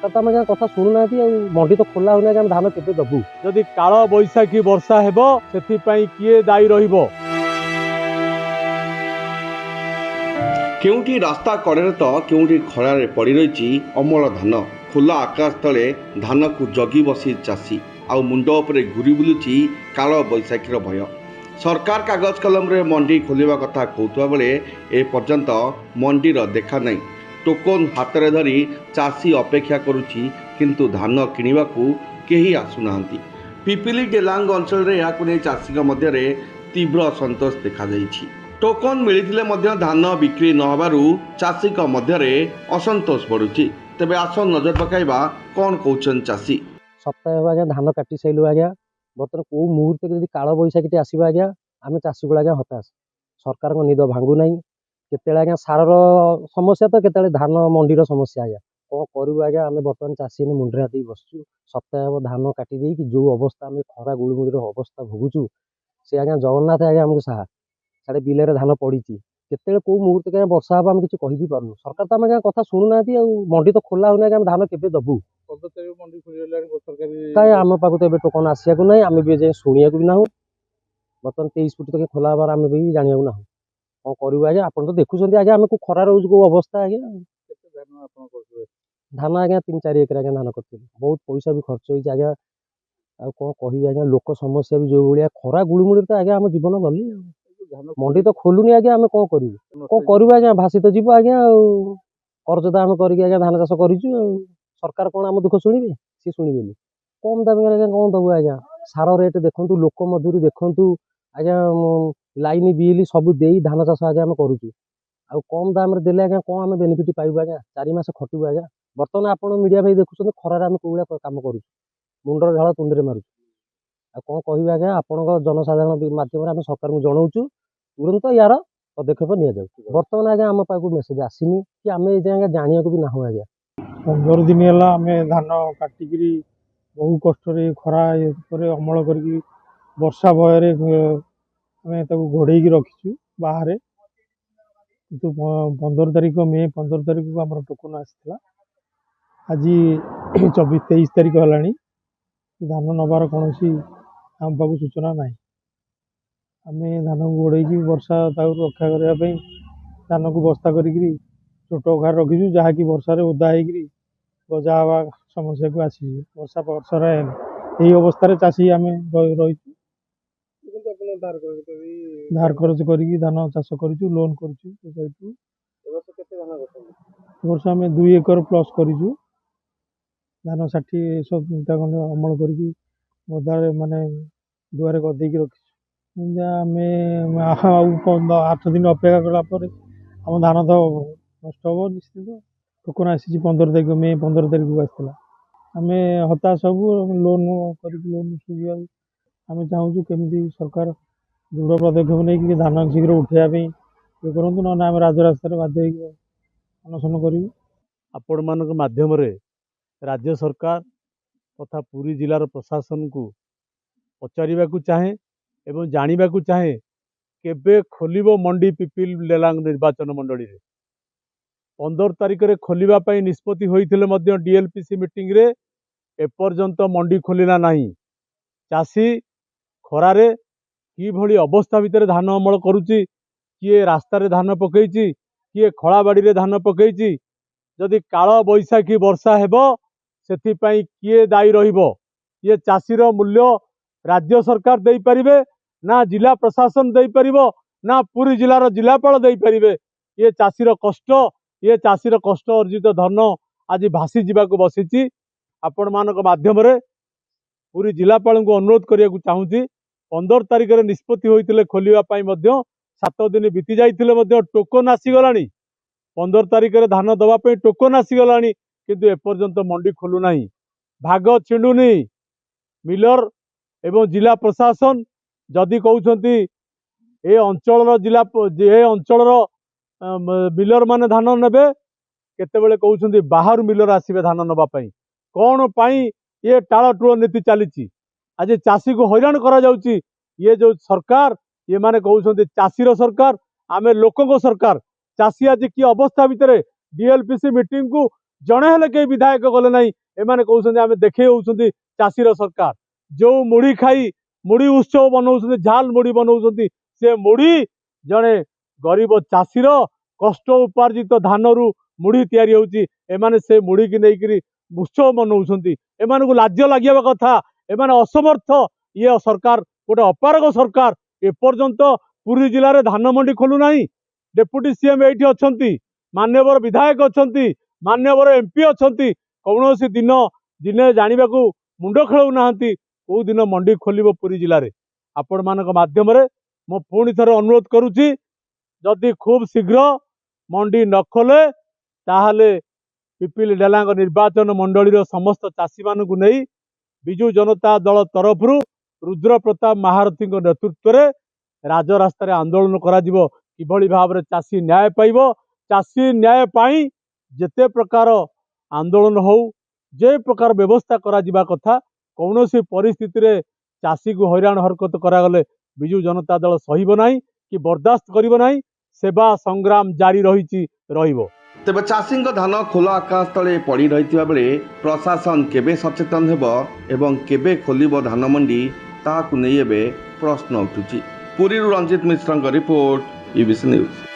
सरकार तो आम कथा शुणुना मंडी तो खोला होना आम धान के दबू जदि काल बैशाखी वर्षा हेब से किए दायी रहिबो। केउठी रास्ता कड़े तो केउठी खरारे पड़ी रही अमल धान। खोला आकाश तले धान को जगी बसी चाषी आउ मुंड उपरे घूरी बुलुची काल बैशाखीर भय। सरकार कागज कलम रे मंडी खोलिबा कथा कहउतबा बेले ए पर्यंत मंडीर देखा नहीं। टोकन हाथ में धरी चाषी अपेक्षा करुछि किंतु धान किणवाकू केही आसुनाहांती। पिपिली डेलांग अंचल रे याकू नै चाषी मध्य तीव्र असंतोष देखा जाइछि। टोकन मिलिथिले मध्य धान बिक्री न होबारु चाषी मध्य असंतोष बढ़ुछि। तेबे आस नजर पकाइबा कौन कहउछन चाषी। सप्ताह आज्ञा धान काटी साइलु आज्ञा बर्तमान कौ मुहूर्त के काल बैशाखी आसो आज्ञा आम चाषी को आज्ञा हताश। सरकार निद भांगु ना केते आज्ञा सारर समस्या तो केते धान मंडीर समस्या आज्ञा कौन करूँ आज्ञा आम बर्तमान चाषी मुंडे हाथ बसचु। सप्ताह धान काटी जो अवस्था आम खरा गुड़मुड़ अवस्था भोगुचु से आज्ञा जगन्नाथ आज्ञा आमको साहा साढ़े बिलर धान पड़ी केते कौ मुहूर्त के वर्षा हम आम किसी कहि पार्नु। सरकार तो आम कथा शुणुना मंडी तो खोला होना आम धान के दबू कहीं आम पाक तो टोकन आसिया ना आम भी शुणा भी ना बर्तमान 23 फुट तक खोला हबार आम भी जाना ना कौन करूँ आज्ञा। आप तो देखुं आज्ञा आम को खरा रोज को अवस्था आज्ञा धान आज्ञा 3-4 एकर आज्ञा धान कर बहुत पैसा भी खर्च होगी आज्ञा आ कौन कह आज्ञा लोक समस्या भी जो भाया खरा गुड़मुड़ तो आज्ञा आम जीवन गली मंडी तो खोलुनी आज्ञा आम कौन करूँ आज्ञा भासी तो जीव आज्ञा कर्ज तो आम करके धान चाष करूँ सरकार कौन आम दुख शुणे सी शुणे कम दाम आज्ञा कौन दबू आज्ञा सार रेट देखु लोक मजूरी देखु आज्ञा लाइन बिल सब दे धान चाष आज्ञा आम करूँ आ कम दाम देले आज्ञा कौन आम बेनिफिट पाइबू आज्ञा 4 मास खटू आज्ञा। बर्तमान आप मीडिया भाई देखुं खरार आम कौ कम करूँ मुंडर झाड़ तुंडे मारूँ आ कौन कह आज्ञा आपण जनसाधारण मध्यम आम सरकार को जनाऊँ तुरंत यार पदक्षेप नि जाऊ। बर्तमान आज्ञा आम पाक मेसेज आसनी कि आम आज्ञा जाना भी ना आज्ञा 15 दिन है आम धान काटिक बहु कष्ट खरा अमल कर वर्षा भय आम घोड़े रखीचु बाहर किंतु 15 तारीख मे 15 तारीख को आम टोकन आसाला आज 24-23 तारीख है धान नबार कौन आम पाक सूचना ना आम धान को घोड़े वर्षा रक्षा करने धान को बस्ता कर छोट घर रखीचु जहाँकि वर्षा ओदा हो गजा हवा समस्या को आसी वर्षा वर्षा यही अवस्था चाषी आम रही धार खर्च कर धान चाष कर लोन कर वर्ष आम 2 एकर प्लस करूँ धान 60-70 खंडे अमल कर गदारे माने दुआरे गदेक रखी आम 8 दिन अपेक्षा कलापर आम धान तो नष्ट हम निश्चित। टोकन आसी 15 तारीख मे 15 तारीख को आसाला आम हताश सबू लोन कर लोन सुझा आम चाहूँ केमी सरकार दृढ़ पदक्षेप नहीं धान शीघ्र उठाइवाई ये करूँ ना आम राजरास्तार बाध्य अनशन करूँ। आपण मान माध्यम राज्य सरकार तथा पुरी जिलार प्रशासन को पचारिबा चाहे एवं जानिबा चाहे केबे खोलिबो मंडी पिपिल डेलांग निर्वाचन मंडली रे 15 तारीख रे खोलिबा पई निष्पत्ति होइथिले मध्य डीएलपीसी मीटिंग रे एपर्यंत मंडी खोलिला नाही। चाषी खरारे कि भली अवस्था भितर धान अमल करुच्ची किए रास्तार धान पकईची किए खलाबाड़ी रे धान पकईची जदि काल बैशाखी वर्षा हेब से किए दायी रहिबो। ये चाषीर मूल्य राज्य सरकार दे पारिबे ना जिला प्रशासन दे पारिबो ना पुरी जिलार जिलापाल दे पारिबे। ये चाषीर कष्ट ये चाषीर कष्ट अर्जित धन आज भासी जावाक बसी आपण मानक माध्यम पुरी जिलापाल को अनुरोध करने को चाहूँगी 15 तारीख में निष्पत्ति होते खोलने 7 दिन बीती जाते टोकन आसीगला 15 तारीख में धान दवाई टोकन आसीगला किंतु एपर्यंत मंडी खोलुना भाग छिंडुनी मिलर एवं जिला प्रशासन जदि कहते ए अंचल जिला ए अंचल मिलर माने धान नेबे केतेबेले कहते बाहर मिलर आसबे धान नवाई कौन पाई ये टालटुल नीति चली आज चाषी को हैरान करा जाउची। ये जो सरकार ये माने कहते चाषीर सरकार आमे लोकों सरकार चाषी आज कि अवस्था भितर डीएलपीसी मीटिंग को जड़े हेले कई विधायक गले ना एमाने कहउछन्ति आमे देखे होउछन्ति चाषीर सरकार जो मुड़ी खाई मुड़ी उत्सव बनाउछन्ति झाल मुड़ी बनाउछन्ति से मुड़ी जड़े गरीब चाषीर कष्ट उपार्जित धानरू मुड़ी तैयारी होउछि एमाने से मुड़ी की नेइकरी उत्सव मनाउछन्ति एमानकु लाज्य लागिबा कथा एमाने असमर्थ ये सरकार गोटे अपारग सरकार एपर्यंत पुरी जिले में धान मंडी खोलु नाही डेप्यूटी सीएम एठी अछंती मान्यवर विधायक अछंती मान्यवर एमपी अछंती कौनसी दिन दिने जानिबाकू मुंड खेलौ नाहंती को दिन मंडी खोलिबो पुरी जिले में आपण मानक माध्यम रे मो पुणी थरे अनुरोध करुछि जदि खूब शीघ्र मंडी न खोले ताहले पिपिली डेलांग निर्वाचन मंडली समस्त चाषी मानकू नहीं विजु जनता दल तरफ रुद्र प्रताप महारथी नेतृत्व में राजरास्तार आंदोलन करा किभली भाव में चाषी न्याय पाइब चाषी न्याय पाई जेते प्रकार आंदोलन हो जे प्रकार व्यवस्था करा कथा कौन सी परिस्थिति रे चाषी को हैरान हरकत करागले विजु जनता दल सहिब नाही कि बर्दाश्त करिब नाही सेवा संग्राम जारी रही तेबे चाषी धान खोला आकाश तले पड़ी रही बेले प्रशासन केबे सचेतन हेब एवं केबे खोलिबो धान मंडी ताकू नहीं एबे प्रश्न उठुची। पुरी रंजित मिश्र रिपोर्ट ईबीसी न्यूज।